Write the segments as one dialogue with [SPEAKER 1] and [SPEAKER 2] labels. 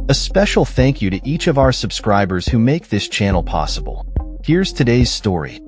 [SPEAKER 1] A special thank you to each of our subscribers who make this channel possible. Here's today's story.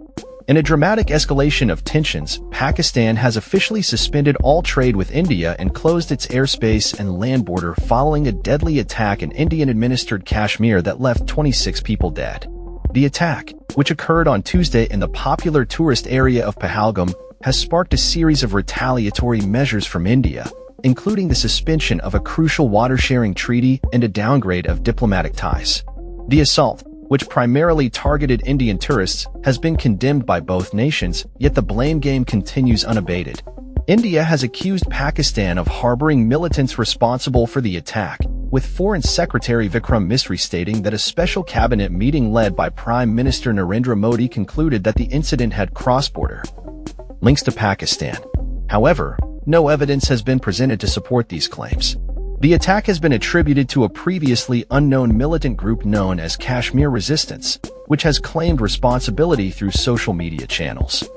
[SPEAKER 1] In a dramatic escalation of tensions, Pakistan has officially suspended all trade with India and closed its airspace and land border following a deadly attack in Indian-administered Kashmir that left 26 people dead. The attack, which occurred on Tuesday in the popular tourist area of Pahalgam, has sparked a series of retaliatory measures from India, including the suspension of a crucial water-sharing treaty and a downgrade of diplomatic ties. The assault, which primarily targeted Indian tourists, has been condemned by both nations, yet the blame game continues unabated. India has accused Pakistan of harboring militants responsible for the attack, with Foreign Secretary Vikram Misri stating that a special cabinet meeting led by Prime Minister Narendra Modi concluded that the incident had cross-border links to Pakistan. However, no evidence has been presented to support these claims. The attack has been attributed to a previously unknown militant group known as Kashmir Resistance, which has claimed responsibility through social media channels,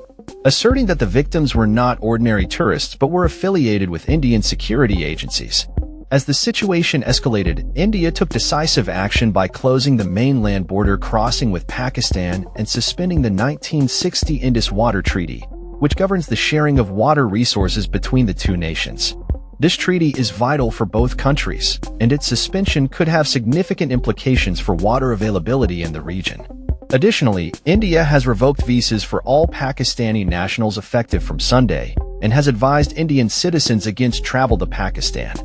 [SPEAKER 1] asserting that the victims were not ordinary tourists but were affiliated with Indian security agencies. As the situation escalated, India took decisive action by closing the mainland border crossing with Pakistan and suspending the 1960 Indus Water Treaty, which governs the sharing of water resources between the two nations. This treaty is vital for both countries, and its suspension could have significant implications for water availability in the region. Additionally, India has revoked visas for all Pakistani nationals effective from Sunday, and has advised Indian citizens against travel to Pakistan.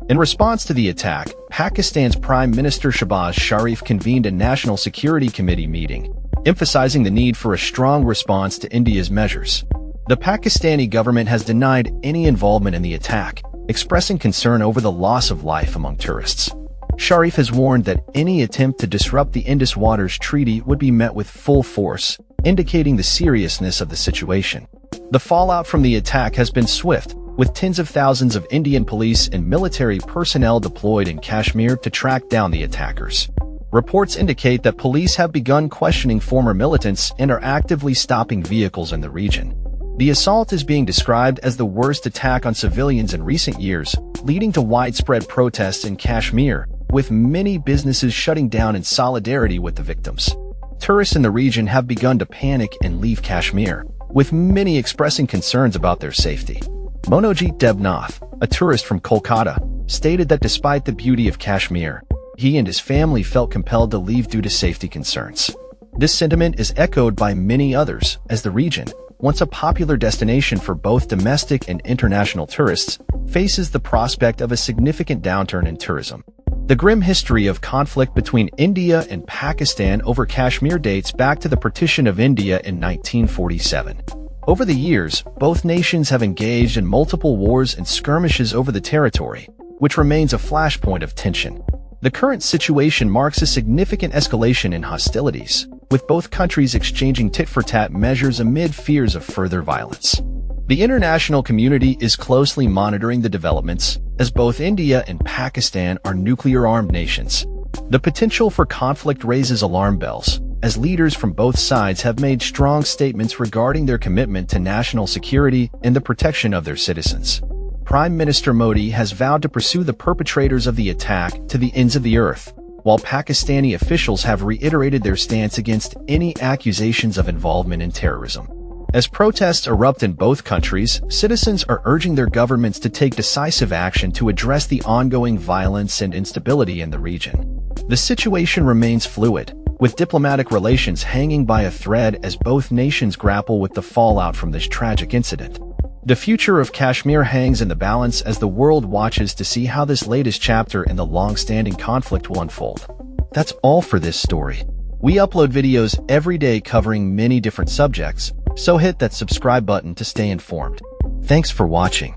[SPEAKER 1] In response to the attack, Pakistan's Prime Minister Shehbaz Sharif convened a National Security Committee meeting, emphasizing the need for a strong response to India's measures. The Pakistani government has denied any involvement in the attack, expressing concern over the loss of life among tourists. Sharif has warned that any attempt to disrupt the Indus Waters Treaty would be met with full force, indicating the seriousness of the situation. The fallout from the attack has been swift, with tens of thousands of Indian police and military personnel deployed in Kashmir to track down the attackers. Reports indicate that police have begun questioning former militants and are actively stopping vehicles in the region. The assault is being described as the worst attack on civilians in recent years, leading to widespread protests in Kashmir, with many businesses shutting down in solidarity with the victims. Tourists in the region have begun to panic and leave Kashmir, with many expressing concerns about their safety. Monojit Debnath, a tourist from Kolkata, stated that despite the beauty of Kashmir, he and his family felt compelled to leave due to safety concerns. This sentiment is echoed by many others, as the region, once a popular destination for both domestic and international tourists, faces the prospect of a significant downturn in tourism. The grim history of conflict between India and Pakistan over Kashmir dates back to the partition of India in 1947. Over the years, both nations have engaged in multiple wars and skirmishes over the territory, which remains a flashpoint of tension. The current situation marks a significant escalation in hostilities, with both countries exchanging tit-for-tat measures amid fears of further violence. The international community is closely monitoring the developments, as both India and Pakistan are nuclear-armed nations. The potential for conflict raises alarm bells, as leaders from both sides have made strong statements regarding their commitment to national security and the protection of their citizens. Prime Minister Modi has vowed to pursue the perpetrators of the attack to the ends of the earth, while Pakistani officials have reiterated their stance against any accusations of involvement in terrorism. As protests erupt in both countries, citizens are urging their governments to take decisive action to address the ongoing violence and instability in the region. The situation remains fluid, with diplomatic relations hanging by a thread as both nations grapple with the fallout from this tragic incident. The future of Kashmir hangs in the balance as the world watches to see how this latest chapter in the long-standing conflict will unfold. That's all for this story. We upload videos every day covering many different subjects, so hit that subscribe button to stay informed. Thanks for watching.